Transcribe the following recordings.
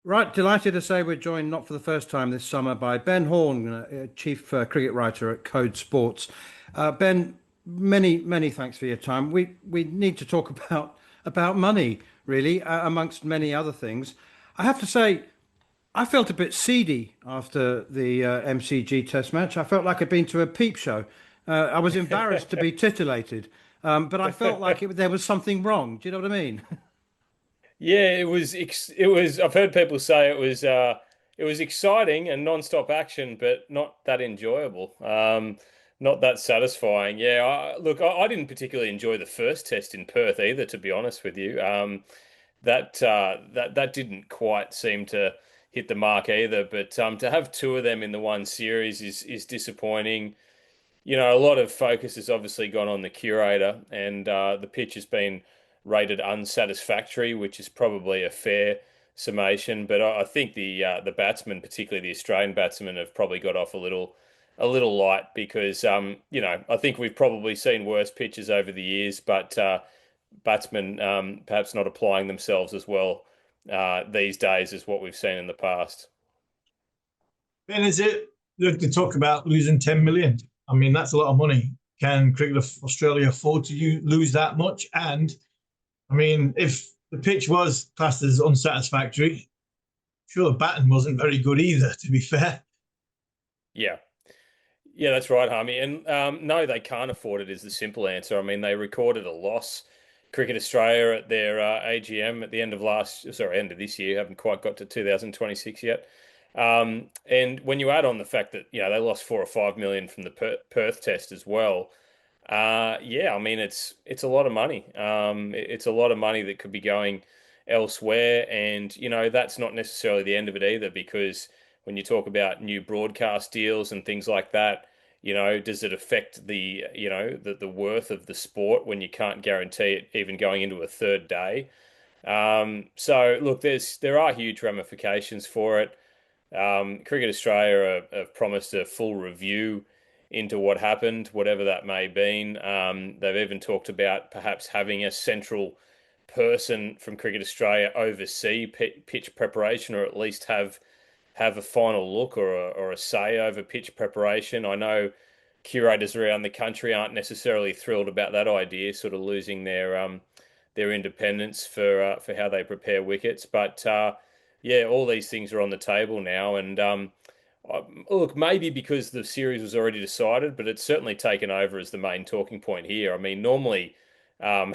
Right, delighted to say we're joined not for the first time this summer by Ben Horne, Chief Cricket Writer at Code Sports. Ben, many thanks for your time. We need to talk about money, really, amongst many other things. I have to say, I felt a bit seedy after the MCG Test match. I felt like I'd been to a peep show. I was embarrassed to be titillated, but I felt like there was something wrong. Do you know what I mean? Yeah, it was I've heard people say it was exciting and non-stop action, but not that enjoyable. Not that satisfying. Yeah, I didn't particularly enjoy the first test in Perth either, to be honest with you. That didn't quite seem to hit the mark either, but to have two of them in the one series is disappointing. You know, a lot of focus has obviously gone on the curator, and the pitch has been rated unsatisfactory, which is probably a fair summation. But I think the batsmen, particularly the Australian batsmen, have probably got off a little light because you know, I think we've probably seen worse pitches over the years, but batsmen perhaps not applying themselves as well these days as what we've seen in the past. Ben, is it? Look, they talk about losing 10 million. I mean, that's a lot of money. Can Cricket Australia afford to lose that much? And I mean, if the pitch was classed as unsatisfactory, sure, the batting wasn't very good either, to be fair. Yeah. Yeah, that's right, Harmy. And no, they can't afford it is the simple answer. I mean, they recorded a loss. Cricket Australia at their AGM at the end of this year, haven't quite got to 2026 yet. And when you add on the fact that, you know, they lost 4 or 5 million from the Perth test as well, yeah, I mean, it's a lot of money. It's a lot of money that could be going elsewhere, and you know that's not necessarily the end of it either, because when you talk about new broadcast deals and things like that, you know, does it affect the worth of the sport when you can't guarantee it even going into a third day? So look, there are huge ramifications for it. Cricket Australia have promised a full review into what happened, whatever that may have been. They've even talked about perhaps having a central person from Cricket Australia oversee pitch preparation, or at least have a final look or a say over pitch preparation. I know curators around the country aren't necessarily thrilled about that idea, sort of losing their independence for how they prepare wickets, but. Yeah, all these things are on the table now, and look, maybe because the series was already decided, but it's certainly taken over as the main talking point here. I mean, normally, um,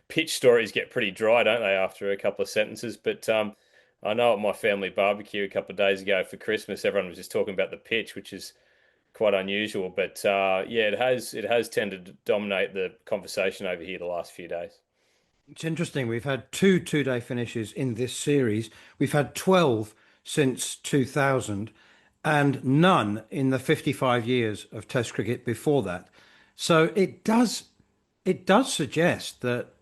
pitch stories get pretty dry, don't they, after a couple of sentences? But I know at my family barbecue a couple of days ago for Christmas, everyone was just talking about the pitch, which is quite unusual. But yeah, it has tended to dominate the conversation over here the last few days. It's interesting. We've had two-day finishes in this series. We've had 12 since 2000 and none in the 55 years of Test cricket before that. So it does suggest that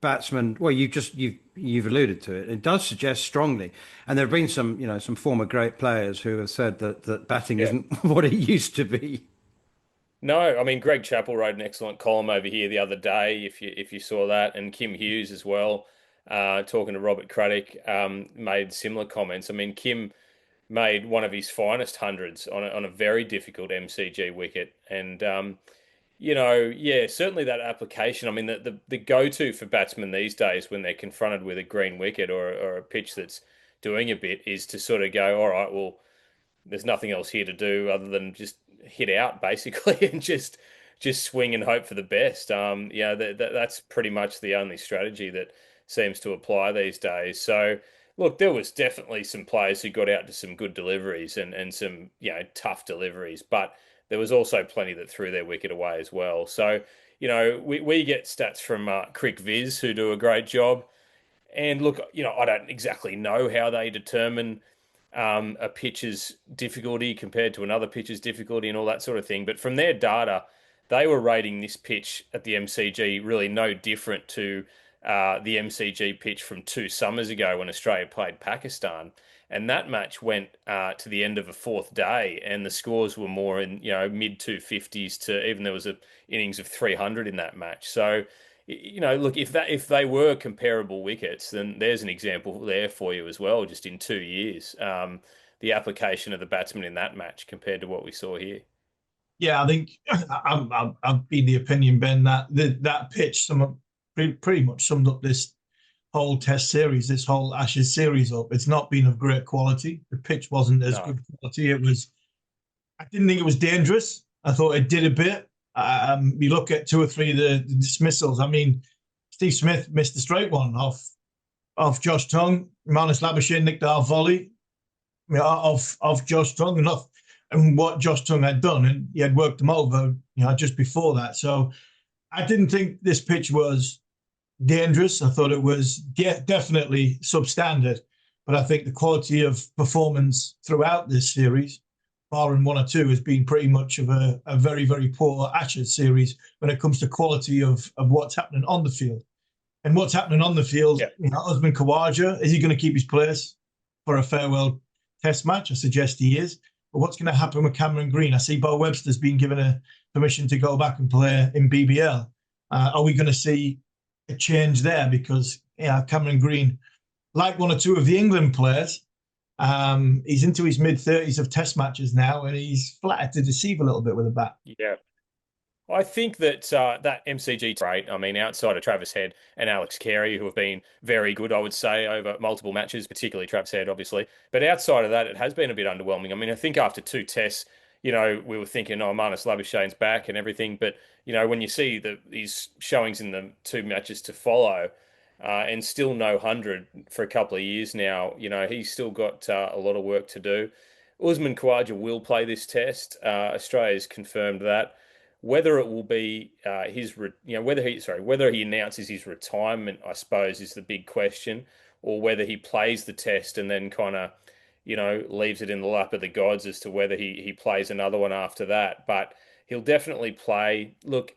batsmen, well, you've alluded to it. It does suggest strongly, and there have been some former great players who have said that batting Yeah. isn't what it used to be. No, I mean Greg Chappell wrote an excellent column over here the other day, if you saw that, and Kim Hughes as well, talking to Robert Craddock, made similar comments. I mean, Kim made one of his finest hundreds on a very difficult MCG wicket, and you know, yeah, certainly that application. I mean, the go-to for batsmen these days when they're confronted with a green wicket or a pitch that's doing a bit is to sort of go, all right, well, there's nothing else here to do other than just hit out basically and just swing and hope for the best. Yeah, that's pretty much the only strategy that seems to apply these days. So look, there was definitely some players who got out to some good deliveries and some, you know, tough deliveries, but there was also plenty that threw their wicket away as well. So, you know, we get stats from Crick Viz who do a great job. And look, you know, I don't exactly know how they determine a pitcher's difficulty compared to another pitcher's difficulty and all that sort of thing. But from their data, they were rating this pitch at the MCG really no different to the MCG pitch from 2 summers ago when Australia played Pakistan. And that match went to the end of a fourth day, and the scores were more in, you know, mid 250s to even there was a innings of 300 in that match. So, look, if they were comparable wickets, then there's an example there for you as well, just in 2 years. The application of the batsman in that match compared to what we saw here. Yeah, I think I've been the opinion, Ben, that that pitch pretty much summed up this whole Test series, this whole Ashes series up. It's not been of great quality. The pitch wasn't as good quality. It was. I didn't think it was dangerous. I thought it did a bit. You look at two or three of the dismissals. I mean, Steve Smith missed a straight one off Josh Tongue. Marnus Labuschagne nicked our volley off Josh Tongue, and what Josh Tongue had done, and he had worked him over, just before that. So I didn't think this pitch was dangerous. I thought it was definitely substandard, but I think the quality of performance throughout this series, barring one or two, has been pretty much of a very, very poor Ashes series when it comes to quality of what's happening on the field. And what's happening on the field, Usman Khawaja, is he going to keep his place for a farewell Test match? I suggest he is. But what's going to happen with Cameron Green? I see Bo Webster's been given a permission to go back and play in BBL. Are we going to see a change there? Because Cameron Green, like one or two of the England players, he's into his mid-30s of Test matches now, and he's flattered to deceive a little bit with a bat. Yeah. I think that that MCG great. I mean, outside of Travis Head and Alex Carey, who have been very good, I would say, over multiple matches, particularly Travis Head, obviously. But outside of that, it has been a bit underwhelming. I mean, I think after 2 tests, we were thinking, oh, Marnus Labuschagne's back and everything. But, when you see these showings in the 2 matches to follow, and still no 100 for a couple of years now, he's still got a lot of work to do. Usman Khawaja will play this test. Australia's confirmed that. Whether it will be whether he announces his retirement, I suppose, is the big question, or whether he plays the test and then kind of, leaves it in the lap of the gods as to whether he plays another one after that. But he'll definitely play. Look,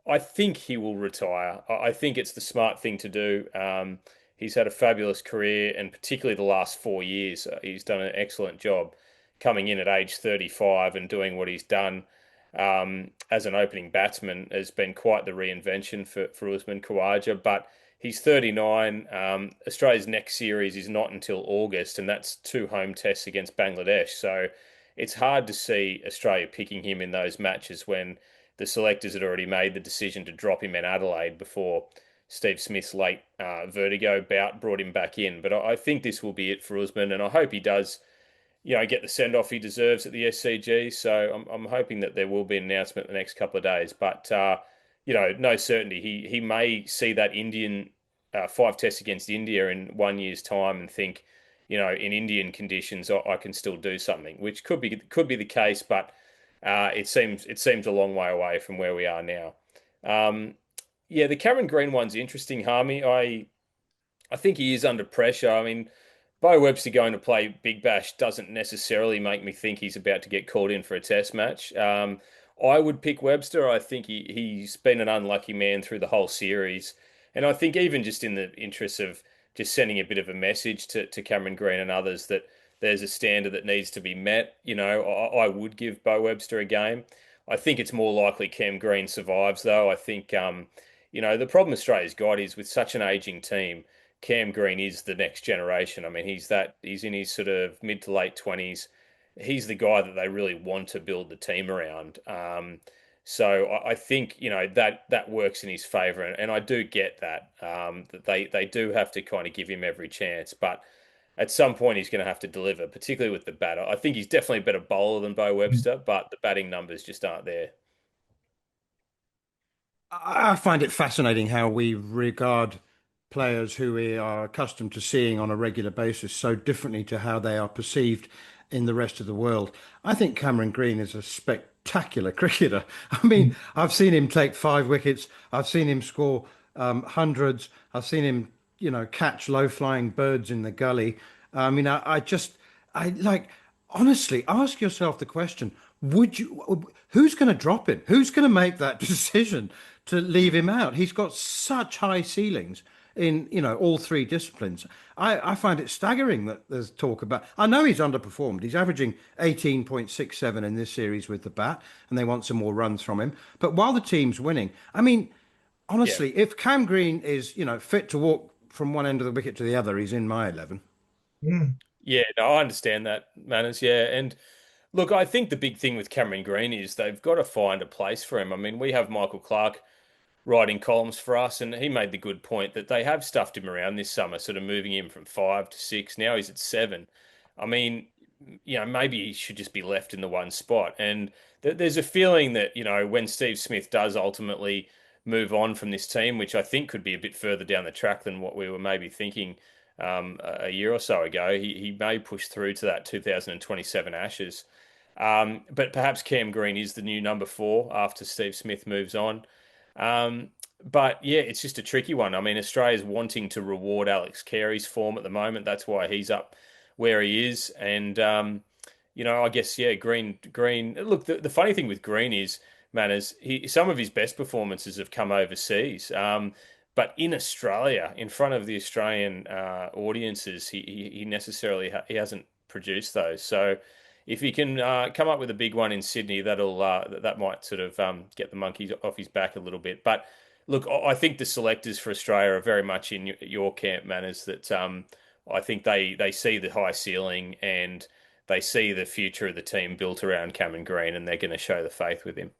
I think he will retire. I think it's the smart thing to do. He's had a fabulous career, and particularly the last 4 years, he's done an excellent job coming in at age 35 and doing what he's done. As an opening batsman has been quite the reinvention for Usman Khawaja, but he's 39. Australia's next series is not until August, and that's 2 home tests against Bangladesh. So it's hard to see Australia picking him in those matches when the selectors had already made the decision to drop him in Adelaide before Steve Smith's late vertigo bout brought him back in. But I think this will be it for Usman, and I hope he does get the send-off he deserves at the SCG. So I'm hoping that there will be an announcement in the next couple of days. But, no certainty. He may see that Indian 5 tests against India in 1 year's time and think, in Indian conditions, I can still do something, which could be the case, but it seems a long way away from where we are now. The Cameron Green one's interesting, Harmy. I think he is under pressure. I mean, Bo Webster going to play Big Bash doesn't necessarily make me think he's about to get called in for a Test match. I would pick Webster. I think he's been an unlucky man through the whole series. And I think even just in the interest of just sending a bit of a message to Cameron Green and others that there's a standard that needs to be met, I would give Bo Webster a game. I think it's more likely Cam Green survives, though. I think, the problem Australia's got is with such an ageing team, Cam Green is the next generation. I mean, he's in his sort of mid to late 20s. He's the guy that they really want to build the team around. So I think, that works in his favour. And I do get that, that they do have to kind of give him every chance. But at some point, he's going to have to deliver, particularly with the batter. I think he's definitely a better bowler than Bo Webster, but the batting numbers just aren't there. I find it fascinating how we regard players who we are accustomed to seeing on a regular basis so differently to how they are perceived in the rest of the world. I think Cameron Green is a spectacular cricketer. I mean, I've seen him take 5 wickets. I've seen him score hundreds. I've seen him, catch low-flying birds in the gully. I mean, honestly, ask yourself the question, who's going to drop him? Who's going to make that decision to leave him out? He's got such high ceilings in, all 3 disciplines. I find it staggering that there's talk about, I know he's underperformed. He's averaging 18.67 in this series with the bat, and they want some more runs from him. But while the team's winning, I mean, honestly, if Cam Green is, fit to walk from one end of the wicket to the other, he's in my 11. Mm. Yeah, no, I understand that, Manners. Yeah, and look, I think the big thing with Cameron Green is they've got to find a place for him. I mean, we have Michael Clark writing columns for us, and he made the good point that they have stuffed him around this summer, sort of moving him from 5 to 6. Now he's at 7. I mean, maybe he should just be left in the one spot. And there's a feeling that, when Steve Smith does ultimately move on from this team, which I think could be a bit further down the track than what we were maybe thinking a year or so ago, he may push through to that 2027 Ashes. But perhaps Cam Green is the new number 4 after Steve Smith moves on. Um, but yeah, it's just a tricky one. I mean, Australia's wanting to reward Alex Carey's form at the moment. That's why he's up where he is. And I guess yeah, Green. Look, the funny thing with Green is, man, is some of his best performances have come overseas. But in Australia, in front of the Australian audiences, he necessarily he hasn't produced those. So if he can come up with a big one in Sydney, that might sort of get the monkey off his back a little bit. But look, I think the selectors for Australia are very much in your camp, Manners. That I think they see the high ceiling and they see the future of the team built around Cameron Green, and they're going to show the faith with him.